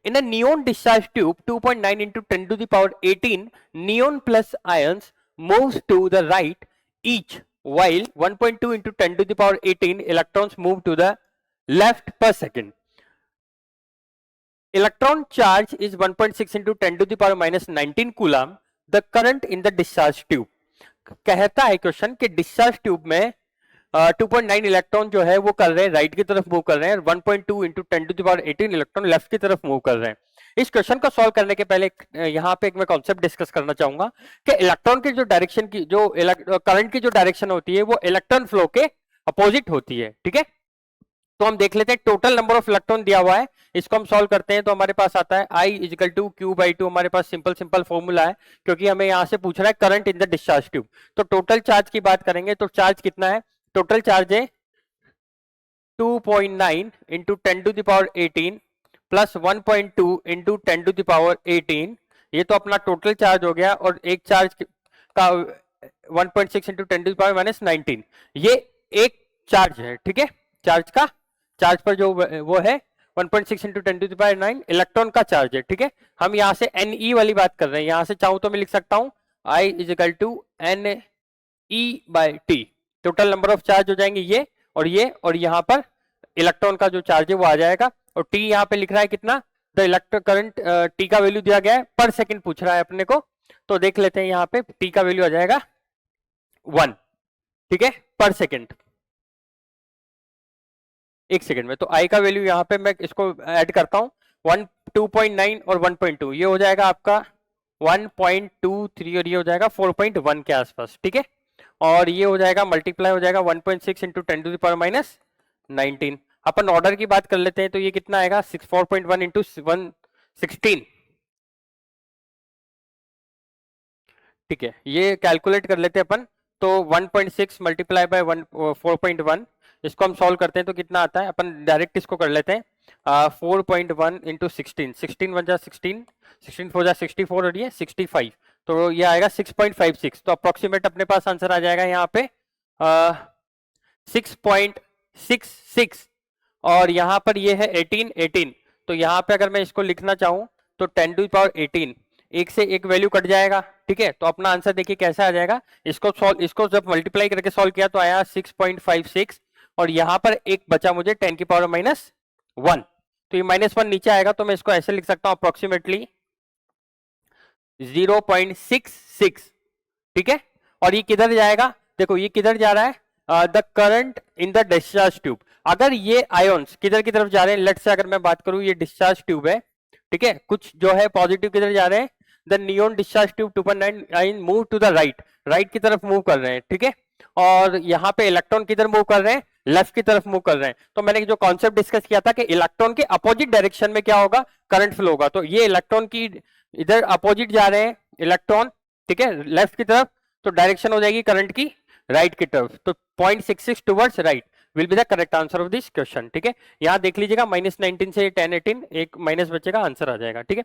In a neon discharge tube, 2.9 into 10 to the power 18 neon plus ions moves to the right each, while 1.2 into 10 to the power 18 electrons move to the left per second. Electron charge is 1.6 into 10 to the power minus 19 coulomb. The current in the discharge tube. कहता है question कि discharge tube में 2.9 electron जो है वो कर रहे हैं राइट की तरफ मूव कर रहे हैं, 1.2 into 10 to the power 18 electron left की तरफ मूव कर रहे हैं। इस क्वेश्चन को सॉल्व करने के पहले यहाँ पे एक मैं कॉन्सेप्ट डिस्कस करना चाहूंगा कि इलेक्ट्रॉन की जो डायरेक्शन की जो करंट की जो डायरेक्शन होती है वो इलेक्ट्रॉन फ्लो के अपोजिट होती है। ठीक है, तो हम देख लेते हैं टोटल नंबर ऑफ इलेक्ट्रॉन दिया हुआ है, इसको हम सॉल्व करते हैं तो हमारे पास आता है I equal to q by two. हमारे पास सिंपल फॉर्मूला है क्योंकि हमें यहां से पूछ रहा है current in the discharge tube. तो टोटल चार्ज की बात करेंगे तो चार्ज कितना है, टोटल चार्ज है 2.9 into 10 to the power 18 plus 1.2 into 10 to the power 18। ये तो अपना टोटल चार्ज हो गया, और एक चार्ज का 1.6 into 10 to the power minus 19, ये एक चार्ज है। ठीक है, चार्ज का चार्ज पर जो वो है 1.6 into 10 to the power 9 electron का चार्ज है। ठीक है, हम यहाँ से Ne वाली बात कर रहे हैं, यहाँ से चाहूं तो मैं लिख सकता हूं I equal to Ne by t. Total number of charge हो जाएंगे ये, और यहाँ पर इलेक्ट्रॉन का जो चार्ज है वो आ जाएगा। और T यहाँ पे लिख रहा है कितना, द इलेक्ट्रिक करंट T का वैल्यू दिया गया है, पर सेकंड पूछ रहा है अपने को, तो देख लेते हैं यहाँ पे T का वैल्यू आ जाएगा 1। ठीक है, पर सेकंड, एक सेकंड में। तो I का वैल्यू यहाँ पे मैं इसको ऐड करता हूँ 2.9 और 1.2, ये हो जाएगा आपका 1.23 और ये हो जाएगा 4.1 के आसपास। ठीक है, और ये हो जाएगा मल्टीप्लाई हो जाएगा 1.6 into 10 to the power minus 19। अपन ऑर्डर की बात कर लेते हैं तो ये कितना आएगा 4.1 इंटू 116। ठीक है, ये कैलकुलेट कर लेते हैं अपन, तो 1.6 मल्टीप्लाई बाय 4.1, इसको हम सॉल्व करते हैं तो कितना आता है, अपन डायरेक्ट इसको कर लेते हैं 4.1 इंटू 16, 16 1 जा 16, 16 4 जा 64 और ये 65, तो ये आएगा 6.56। तो अप्रोक्सीमेट अपने पास आंसर आ जाएगा यहाँ पे 6.66, और यहाँ पर ये है 18, तो यहाँ पे अगर मैं इसको लिखना चाहूँ तो 10 टू द पावर 18, एक से एक वैल्यू कट जाएगा। ठीक है, तो अपना आंसर देखिए कैसा आ जाएगा, इसको जब मल्टीप्लाई करके सॉल्व किया तो आया 6.56, और यहाँ पर एक बचा मुझे 10 की पावर माइनस 1, तो ये -1 नीचे आएगा, तो मैं इसको ऐसे लिख सकता हूँ अप्रोक्सीमेटली 0.66। ठीक है, और ये किधर जाएगा, देखो ये किधर जा रहा है, the current in the discharge tube. अगर ये आयोन्स किधर की तरफ जा रहे हैं, लेट से अगर मैं बात करूं ये डिस्चार्ज ट्यूब है, ठीक है, कुछ जो है पॉजिटिव किधर जा रहे हैं, the neon discharge tube 2.9 ion move to the right की तरफ मूव कर रहे हैं। ठीक है, और यहाँ पे इलेक्ट्रॉन किधर मूव कर रहे हैं, लेफ्ट की तरफ मूव कर रहे हैं। तो मैंने जो कॉन्सेप्ट डिस्कस किया था कि इलेक्ट्रॉन के अपोजिट डायरेक्शन में क्या होगा, करंट फ्लो होगा, तो ये इलेक्ट्रॉन की इधर अपोजिट जा रहे हैं इलेक्ट्रॉन, ठीक है, लेफ्ट की तरफ, तो डायरेक्शन हो जाएगी करंट की राइट की तरफ, तो 0.66 towards right will be the correct answer of this question. ठीक है, यहाँ देख लीजिएगा -19 से 10 18 एक माइनस बचेगा, आंसर आ जाएगा। ठीक है।